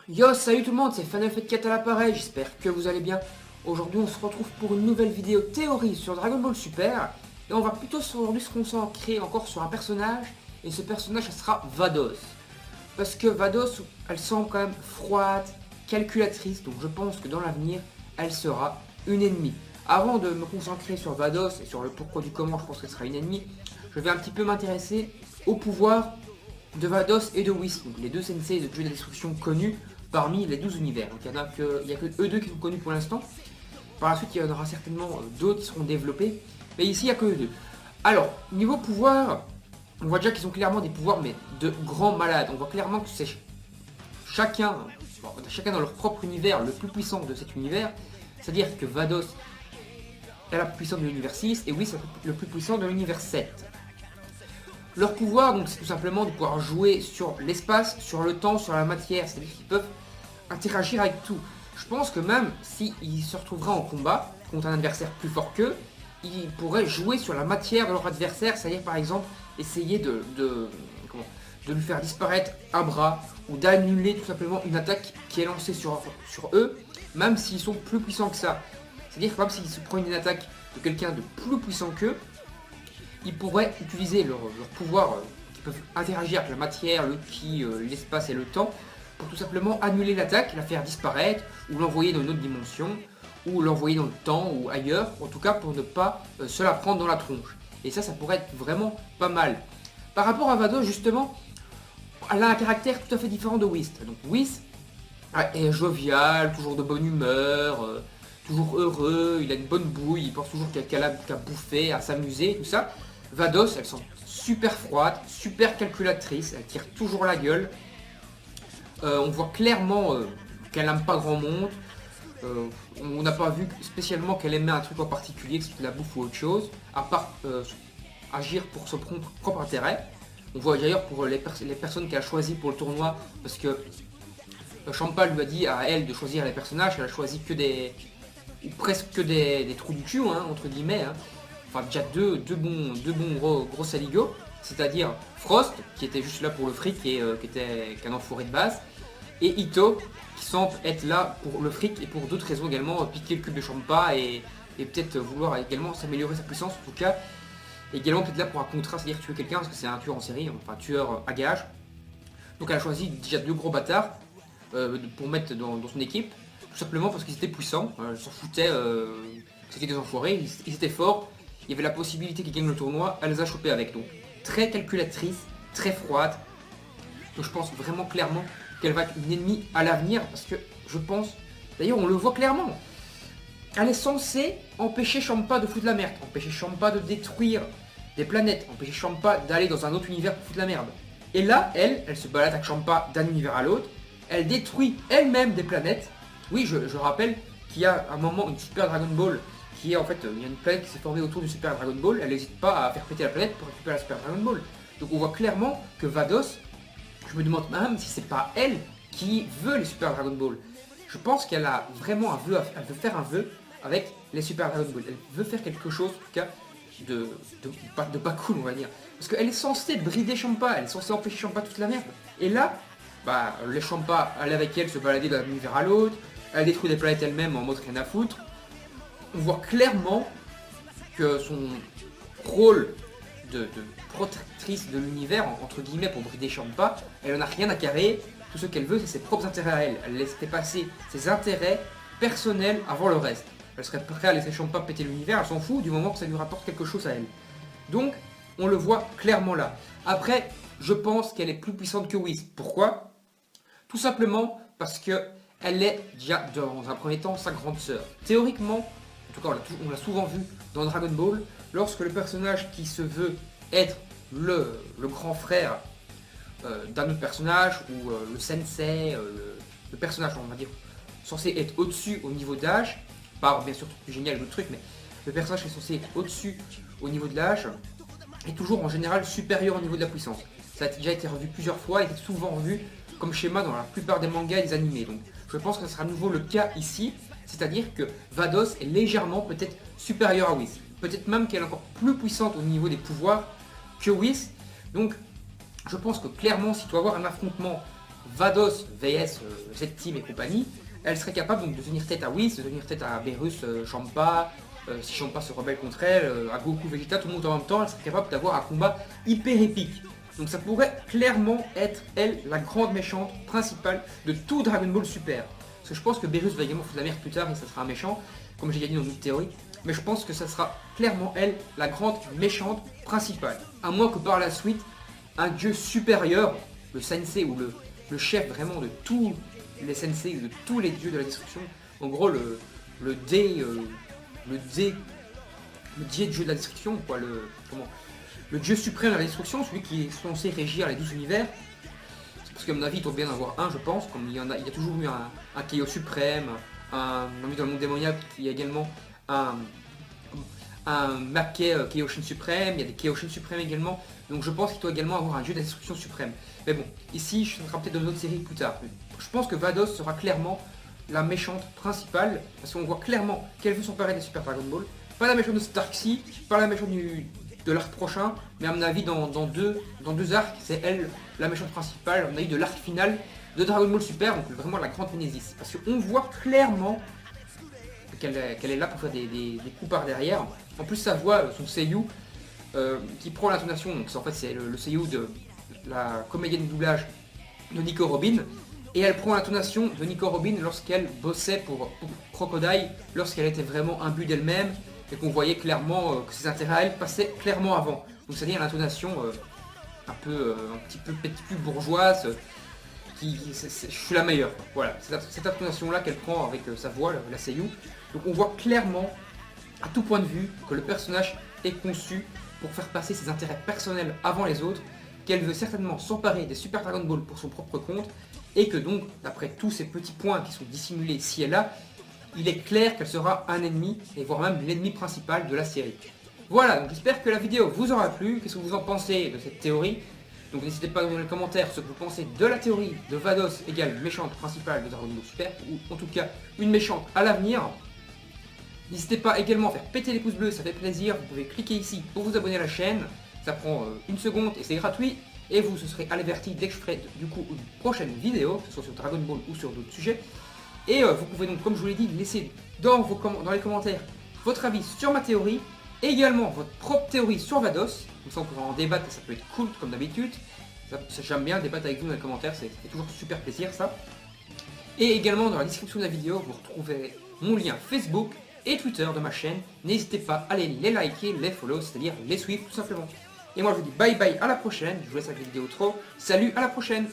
Yo, salut tout le monde, c'est FanFat4 à l'appareil, j'espère que vous allez bien. Aujourd'hui on se retrouve pour une nouvelle vidéo théorie sur Dragon Ball Super. Et on va plutôt aujourd'hui se concentrer encore sur un personnage. Et ce personnage, ça sera Vados. Parce que Vados, elle semble quand même froide, calculatrice. Donc je pense que dans l'avenir, elle sera une ennemie. Avant de me concentrer sur Vados et sur le pourquoi du comment je pense qu'elle sera une ennemie, je vais un petit peu m'intéresser au pouvoir de Vados et de Whis, donc les deux sensei de Dieu de la Destruction connus parmi les 12 univers. Donc il n'y a que eux deux qui sont connus pour l'instant. Par la suite, il y en aura certainement d'autres qui seront développés. Mais ici, il n'y a que eux deux. Alors, niveau pouvoir, on voit déjà qu'ils ont clairement des pouvoirs, mais de grands malades. On voit clairement que c'est chacun dans leur propre univers le plus puissant de cet univers. C'est-à-dire que Vados est la plus puissante de l'univers 6 et Whis est le plus puissant de l'univers 7. Leur pouvoir, donc, c'est tout simplement de pouvoir jouer sur l'espace, sur le temps, sur la matière. C'est-à-dire qu'ils peuvent interagir avec tout. Je pense que même s'ils se retrouveraient en combat contre un adversaire plus fort qu'eux, ils pourraient jouer sur la matière de leur adversaire. C'est-à-dire par exemple essayer de lui faire disparaître un bras ou d'annuler tout simplement une attaque qui est lancée sur eux, même s'ils sont plus puissants que ça. C'est-à-dire que même s'ils se prennent une attaque de quelqu'un de plus puissant qu'eux, ils pourraient utiliser leur pouvoir qui peuvent interagir avec la matière, le ki, l'espace et le temps pour tout simplement annuler l'attaque, la faire disparaître ou l'envoyer dans une autre dimension ou l'envoyer dans le temps ou ailleurs, en tout cas pour ne pas se la prendre dans la tronche. Et ça pourrait être vraiment pas mal. Par rapport à Vados justement, elle a un caractère tout à fait différent de Whis. Donc Whis est jovial, toujours de bonne humeur, toujours heureux, il a une bonne bouille, il pense toujours qu'à bouffer, à s'amuser, tout ça. Vados, elle sent super froide, super calculatrice, elle tire toujours la gueule. On voit clairement qu'elle n'aime pas grand monde. On n'a pas vu spécialement qu'elle aimait un truc en particulier, que c'était la bouffe ou autre chose, à part agir pour son propre intérêt. On voit d'ailleurs pour les personnes qu'elle a choisies pour le tournoi, parce que Champa lui a dit à elle de choisir les personnages, elle a choisi que des... ou presque que des trous du cul, hein, entre guillemets. Hein. Enfin déjà deux bons gros saligots, c'est-à-dire Frost, qui était juste là pour le fric et qui était qu'un enfoiré de base, et Ito, qui semble être là pour le fric et pour d'autres raisons également, piquer le cube de Champa et peut-être vouloir également s'améliorer sa puissance, en tout cas, également peut-être là pour un contrat, c'est-à-dire tuer quelqu'un, parce que c'est un tueur en série, enfin tueur à gage. Donc elle a choisi déjà deux gros bâtards pour mettre dans son équipe, tout simplement parce qu'ils étaient puissants, ils s'en foutaient, c'était des enfoirés, ils étaient forts. Il y avait la possibilité qu'ils gagnent le tournoi, elle les a chopés avec. Donc très calculatrice, très froide. Donc je pense vraiment clairement qu'elle va être une ennemie à l'avenir. Parce que je pense, d'ailleurs on le voit clairement, elle est censée empêcher Champa de foutre la merde. Empêcher Champa de détruire des planètes. Empêcher Champa d'aller dans un autre univers pour foutre la merde. Et là, elle se balade avec Champa d'un univers à l'autre. Elle détruit elle-même des planètes. Oui, je rappelle qu'il y a un moment une Super Dragon Ball qui est en fait, il y a une planète qui s'est formée autour du Super Dragon Ball, elle n'hésite pas à faire péter la planète pour récupérer la Super Dragon Ball. Donc on voit clairement que Vados, je me demande même si c'est pas elle qui veut les Super Dragon Ball. Je pense qu'elle a vraiment un vœu, elle veut faire un vœu avec les Super Dragon Ball. Elle veut faire quelque chose, en tout cas, de pas cool, on va dire. Parce qu'elle est censée brider Champa, elle est censée empêcher Champa toute la merde. Et là, bah, les Champa, elle avec elle se balader d'un univers à l'autre, elle détruit des planètes elle-même en mode rien à foutre. On voit clairement que son rôle de protectrice de l'univers, entre guillemets, pour brider Champa, elle en a rien à carrer. Tout ce qu'elle veut, c'est ses propres intérêts à elle. Elle laisse dépasser ses intérêts personnels avant le reste. Elle serait prête à laisser Champa péter l'univers, elle s'en fout du moment que ça lui rapporte quelque chose à elle. Donc, on le voit clairement là. Après, je pense qu'elle est plus puissante que Whis. Pourquoi? Tout simplement parce que elle est déjà, dans un premier temps, sa grande sœur. Théoriquement, en tout cas on l'a souvent vu dans Dragon Ball, lorsque le personnage qui se veut être le grand frère d'un autre personnage, ou le sensei, le personnage, on va dire, censé être au-dessus au niveau d'âge, pas bien sûr plus génial d'autres trucs, mais le personnage qui est censé être au-dessus au niveau de l'âge, est toujours en général supérieur au niveau de la puissance. Ça a déjà été revu plusieurs fois, et est souvent revu comme schéma dans la plupart des mangas et des animés. Donc je pense que ce sera à nouveau le cas ici, c'est-à-dire que Vados est légèrement peut-être supérieure à Whis. Peut-être même qu'elle est encore plus puissante au niveau des pouvoirs que Whis. Donc je pense que clairement, si tu vas avoir un affrontement Vados vs Z-Team et compagnie, elle serait capable donc de tenir tête à Whis, de tenir tête à Beerus, Champa, si Champa se rebelle contre elle, à Goku, Vegeta, tout le monde en même temps, elle serait capable d'avoir un combat hyper épique. Donc ça pourrait clairement être, elle, la grande méchante principale de tout Dragon Ball Super. Parce que je pense que Beerus va également foutre la merde plus tard et ça sera un méchant, comme j'ai dit dans une théorie. Mais je pense que ça sera clairement, elle, la grande méchante principale. À moins que par la suite, un dieu supérieur, le sensei ou le chef vraiment de tous les sensei, de tous les dieux de la destruction, en gros le dieu de la destruction, quoi, le dieu suprême de la destruction, celui qui est censé régir les 12 univers. Parce qu'à mon avis, il doit bien en avoir un, je pense, comme il y a toujours eu un Chaos suprême, dans le monde démoniaque, il y a également un Mackey Kaioshin suprême, il y a des Kaioshin suprêmes également, donc je pense qu'il doit également avoir un dieu de la destruction suprême. Mais bon, ici, je serai peut-être dans une autre série plus tard. Je pense que Vados sera clairement la méchante principale, parce qu'on voit clairement qu'elle veut s'emparer des Super Dragon Ball. Pas la méchante de Starksy, pas la méchante de l'arc prochain, mais à mon avis dans deux arcs, c'est elle la méchante principale, à mon avis de l'arc final de Dragon Ball Super, donc vraiment la grande Némésis. Parce qu'on voit clairement qu'elle est là pour faire des coups par derrière. En plus sa voix, son seiyuu, qui prend l'intonation, donc en fait c'est le seiyuu de la comédienne de doublage de Nico Robin, et elle prend l'intonation de Nico Robin lorsqu'elle bossait pour Crocodile, lorsqu'elle était vraiment imbue d'elle-même, et qu'on voyait clairement que ses intérêts à elle passaient clairement avant. Donc c'est-à-dire l'intonation un petit peu bourgeoise, je suis la meilleure. Voilà, cette intonation-là qu'elle prend avec sa voix, la seiyuu. Donc on voit clairement, à tout point de vue, que le personnage est conçu pour faire passer ses intérêts personnels avant les autres, qu'elle veut certainement s'emparer des Super Dragon Ball pour son propre compte, et que donc, d'après tous ces petits points qui sont dissimulés ici et là, il est clair qu'elle sera un ennemi, et voire même l'ennemi principal de la série. Voilà, donc j'espère que la vidéo vous aura plu. Qu'est-ce que vous en pensez de cette théorie? Donc n'hésitez pas à dans les commentaires ce que vous pensez de la théorie de Vados égale méchante principale de Dragon Ball Super, ou en tout cas une méchante à l'avenir. N'hésitez pas également à faire péter les pouces bleus, ça fait plaisir. Vous pouvez cliquer ici pour vous abonner à la chaîne, ça prend une seconde et c'est gratuit. Et vous serez averti dès que je ferai du coup une prochaine vidéo, que ce soit sur Dragon Ball ou sur d'autres sujets. Et vous pouvez donc, comme je vous l'ai dit, laisser dans les commentaires votre avis sur ma théorie, et également votre propre théorie sur Vados. Comme ça on pourra en débattre et ça peut être cool comme d'habitude. J'aime bien débattre avec vous dans les commentaires, ça fait toujours super plaisir ça. Et également dans la description de la vidéo, vous retrouvez mon lien Facebook et Twitter de ma chaîne. N'hésitez pas à aller les liker, les follow, c'est-à-dire les suivre tout simplement. Et moi je vous dis bye bye, à la prochaine, je vous laisse avec la vidéo trop. Salut, à la prochaine!